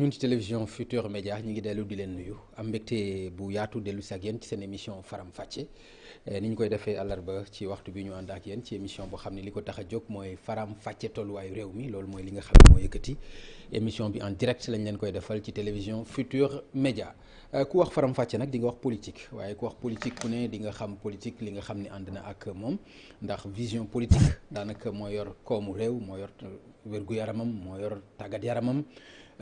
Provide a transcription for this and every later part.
ñun ci télévision Futurs Médias ñu ngi dellu di leen nuyu am mbégte bu yaatu dellu si ak yéen ci seen émission Faram Facce ni ñu koy defee àllarba ci waxtu bi ñu ànd ak yéen ci émission boo xam ne li ko tax a jóg mooy Faram Facce tolluwaayu réew mi loolu mooy li nga xam ne moo yëkkati émission bi en direct lañ leen koy defal ci télévision Futurs Médias ku wax Faram Facce nag di nga wax politique waaye ku wax politique ku ne di nga xam politique li nga xam ne ànd na ak moom ndax vision politique daanaka moo yor koomu réew moo yor wér-gu-yaramam moo yor tàggat yaramam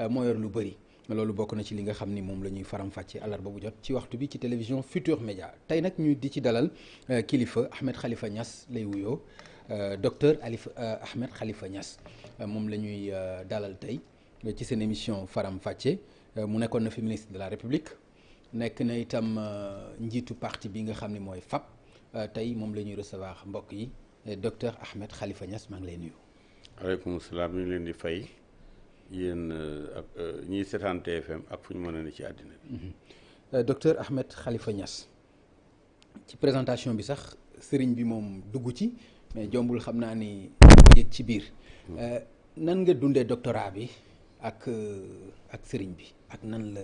moo yor lu bëri loolu bokk na ci li nga xam ni moom la ñuy faram-fàcce àllarba bu jot ci waxtu bi ci télévision Futurs Médias tey nag ñu di ci dalal kilifa Ahmed Khalifa Niass lay wuyoo docteur Ahmed Khalifa Niass moom la ñuy dalal tey ci seen émission faram-fàcce mu nekkoon na fi ministre de la République nekk na itam njiitu parti bi nga xam ne mooy FAP tey moom la ñuy recevoir mbokk yi docteur Ahmed Khalifa Niass maa ngi lay nuyu. waaleykum salaam ñu ngi leen di fay. yéen ak ñiy seetaan TFM ak fu ñu mën a ne ci àddina bi. docteur Ahmed Khalifa Niass ci présentation bi sax sëriñ bi moom dugg ci mais jombul xam naa ni yëg ci biir nan nga dundee doctorat bi ak sëriñ bi ak nan la.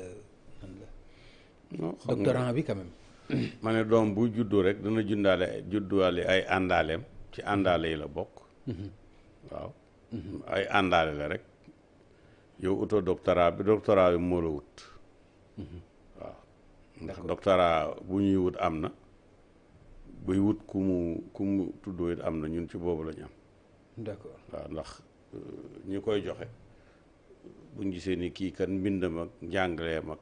non doctorant bi quand même. ma ne doom bu juddoo rek dana judduwaale ay àndaaleem ci àndaale yi la bokk. waaw ay àndaale la rek. yow uto doctorat bi moo la wut. waaw ndax doctorat bu ñuy wut am na buy wut ku mu tuddoo it am na ñun ci boobu lañu am. d'accord waaw ndax ñi koy joxe buñ gisee ni kii kan mbindam ak njàngaleem ak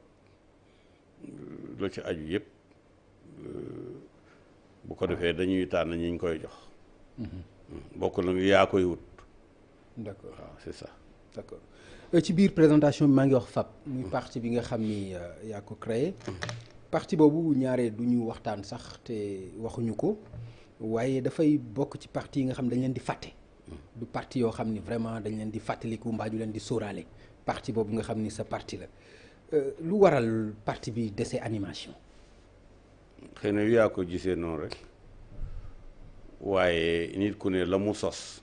la ci aju yëpp bu ko defee dañuy tànn ñi ñu koy jox. bokk na yaa koy wut. d'accord waaw c'est ça. d'accord. ci biir présentation bi maa ngi wax FAP muy parti bi nga xam ni yaa ko créé parti boobu ñaare du ñu waxtaan sax te waxuñu ko waaye dafay bokk ci parti yi nga xam dañ leen di fàtte du parti yoo xam ni vraiment dañ leen di fàttaliku mbaa ñu leen di sóoraale parti boobu nga xam ni sa parti la lu waral parti bi dese animation. xëy na yaa ko gisee noonu rek waaye nit ku ne la mu sos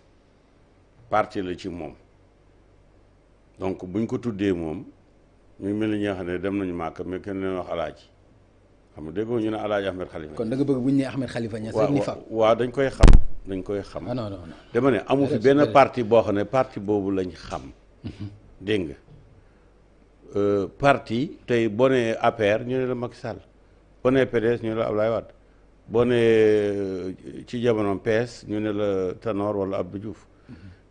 parti la ci moom. donc buñ ko tuddee moom ñu mel ni ñi nga xam ne dem nañu màkk mais kenn leen wax alaaji xam nga déggoo ñu ne alaaji Ahmed Khalifa. kon da nga bëgg bu ñu nee Ahmed Khalifa Niass rek ni FAP. waaw dañ koy xam. ah non. dama ne amu fi benn parti boo xam ne parti boobu lañ xam. dégg nga parti tey boo nee APR ñu ne la Macky Sall boo nee PDS ñu ne la Abdoulaye Wade boo nee ci jamono PS ñu ne la Tanor wala Abdou Diouf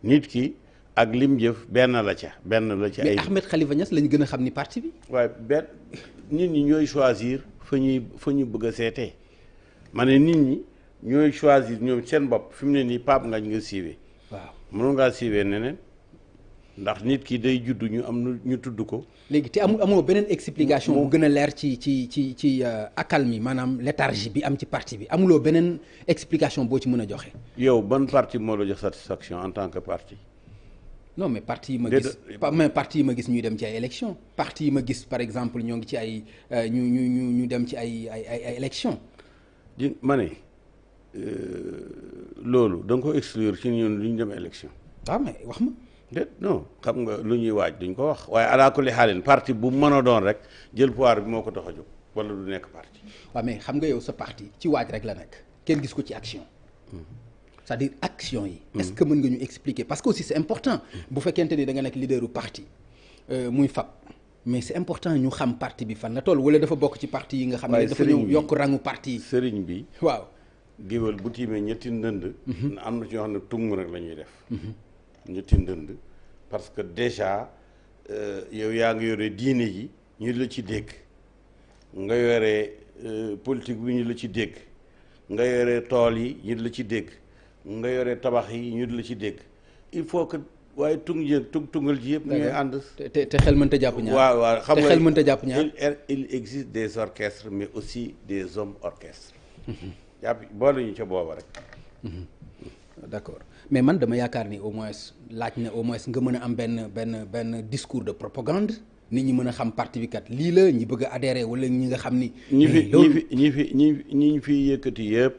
nit ki. ak lim jëf benn la ci ay. mais Ahmed Khalifa Niass lañ gën a xam ni parti bi. waaye benn nit ñi ñooy choisir fa ñu bëgg a seetee ma ne nit ñi ñooy choisir ñoom seen bopp fi mu ne nii Pape Ngagne nga siiwee. waaw mënu ngaa siiwee neneen ndax nit ki day judd ñu am ñu tudd ko. léegi te amoo beneen explication bu gën a leer ci accalmie maanaam léthargie bi am ci parti bi amuloo beneen explication boo ci mën a joxe. yow ban parti moo la jox satisfaction en tant que parti. non mais parti yi ma gis ñuy dem ci ay élections parti yi ma gis par exemple ñoo ngi ci ay ñu dem ci ay élections. di ma ne loolu da nga ko exclure ci ñun lu ñu dem élection. waaw mais wax ma. déet non xam nga lu ñuy waaj duñ ko wax waaye alaa kulli xaalin parti bu mën a doon rek jël pouvoir bi moo ko tax a jóg wala du nekk parti. waaw mais xam nga yow sa parti ci waaj rek la nekk kenn gis ko ci action. c'est-à-dire action yi. est-ce que mën nga ñu expliquer parce que aussi c'est important. bu fekkente ni da nga nekk leaderu parti muy FAP mais c'est important ñu xam parti bi fan la toll wala dafa bokk ci parti yi nga xam ne dafa ñëw yokk rangu parti yi. sëriñ bi waaw. géwél bu tiimee ñetti ndënd. am na ci ñoo xam ne tung rek la ñuy def. ñetti ndënd parce que déjà yow yaa ngi yore diine ji ñu la ci dégg nga yore politique bi ñu la ci dégg nga yore tool yi ñu la ci dégg. nga yore tabax yi ñu la ci dégg il faut que waaye tungal ji yëpp ñooy ànd. te xel mënta jàpp ñaar. waaw xam nga te xel mënta jàpp ñaar. il existe des orchestres mais aussi des hommes orchestres. jàpp boole ñu ca booba rek. d'accord mais man dama yaakaar ni au moins laaj na au moins nga mën a am benn discours de propagande nit ñi mën a xam parti bi kat lii la ñi bëgg a adhérer wala ñi nga xam ni. ñi fi yëkkati yëpp.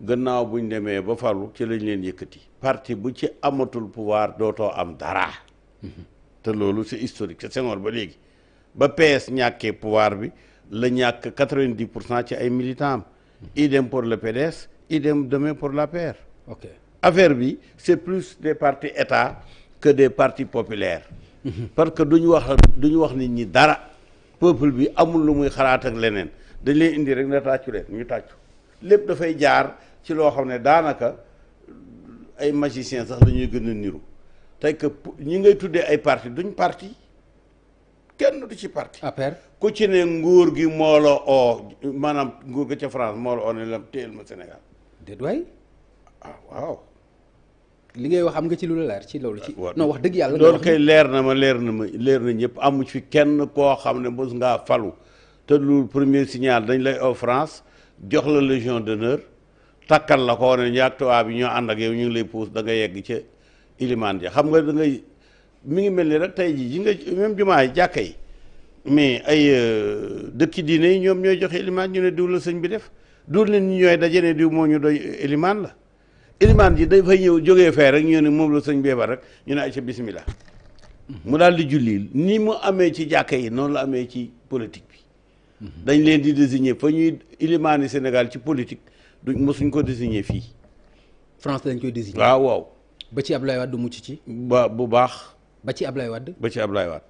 gannaaw buñ demee ba falu ci lañ leen yëkkati parti bu ci amatul pouvoir dootoo am dara te loolu c'est historique c'est Senghor ba léegi ba PS ñàkkee pouvoir bi la ñàkk 90% ci ay militants am idem pour le PDS idem demain pour l'APR. ok affaire bi c'est plus des partis état que des partis populaires. parce que duñu wax nit ñi dara peuple bi amul lu muy xalaat ak leneen dañ leen indi rek na tàccu leen ñu tàccu lépp dafay jaar ci loo xam ne daanaka ay magiciens sax la ñuy gën a niru tey que ñi ngay tuddee ay parti duñ parti kenn du ci parti. APR ku ci ne nguur gi moo la oo maanaam nguur ga ca France moo la oo ne la téyel ma Sénégal. déet waay. ah waaw. li ngay wax am nga ci lu la leer ci loolu. ci non wax dëgg yàlla. loolu kay leer na ñëpp amu fi kenn koo xam ne mos ngaa falu te lu premier signal dañ lay oo France jox la légion d'honneur takkal la ko ne ñaag tubaab bi ñoo ànd ak yow ñu ngi lay puus da nga yegg ca ilimaan ja xam nga da ngay mi ngi mel ni rek tey jii ji nga même jumaa yi jàkka yi mais ay dëkki diine yi ñoom ñooy joxe ilimaan ñu ne diw la sëñ bi def dul nit ñi ñooy daje ne diw moo ñu doy ilimaan la ilimaan ji dafay ñëw jógee fee rek ñu ne moom la sëñ beeba rek ñu ne ay ca bismillah mu daal di julli ni mu amee ci jàkka yi noonu la amee ci politique bi dañ leen di désigner fa ñuy ilimaani Sénégal ci politique du mosuñ ko désigner fii France dañ koy désigner waaw ba ci Ablaye Wade mucc ci bu baax ba ci Ablaye Wade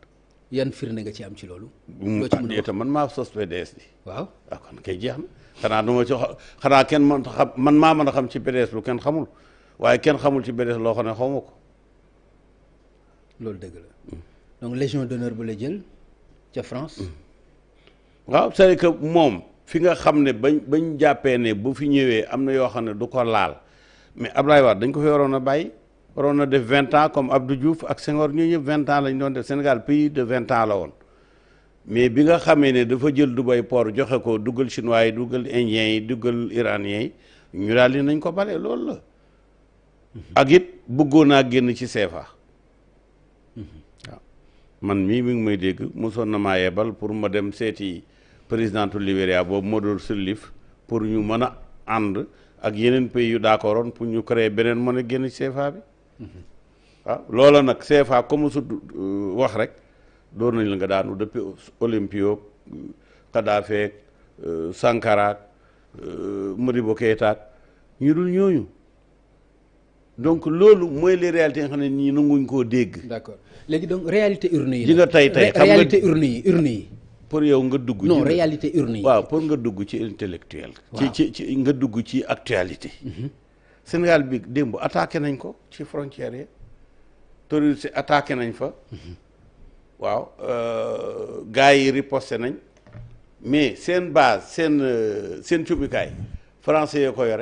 yan firnde nga ci am ci loolu loo ci mën a wax man maa sos PDS di waaw kon kay jeex na xanaa du ma ci xanaa kenn mën xam man maa mën a xam ci PDS lu kenn xamul waaye kenn xamul ci PDS loo xam ne xawma ko loolu dëgg la donc légion d'honneur bu la jël ca France waaw c'est que moom fi nga xam ne bañ jàppee ne bu fi ñëwee am na yoo xam ne du ko laal mais Abdoulaye Wade dañ ko fi waroon a bàyyi waroon na def 20 ans comme Abdou Diouf ak Senghor ñu ñëpp 20 ans lañ doon def Sénégal pays de 20 ans la woon mais bi nga xamee ne dafa jël Dubai port joxe ko duggal chinois yi duggal indiens yi duggal iraniens yi ñu daal di nañ ko bale loolu la ak it bëggoon naa génn ci CFA waaw man mii mi ngi may dégg mosoon na maa yebal pour ma dem seeti présidentu Libéria boobu Modou Sirleaf pour ñu mën a ànd ak yeneen pays yu d'accordoon pour ñu créer beneen mën a génn ci CFA bi waaw loola nag CFA comme su wax rek door nañ la nga daanu depuis Olympio Kadhafi Sankara Modibo Keïta ñu dul ñooñu donc loolu mooy les réalités nga xam ne nii nanguñ koo dégg. d'accord léegi donc réalité urne yi. ji nga tey xam nga réalité urne yi. pour yow nga dugg. non réalité urne yi. waaw pour nga dugg ci intellectuel. ci nga dugg ci actualité. Sénégal bi démb attaqué nañ ko ci frontières yi terroriste attaqué nañ fa. waaw gars yi riposté nañ mais seen base seen cubukaay français yoo ko yore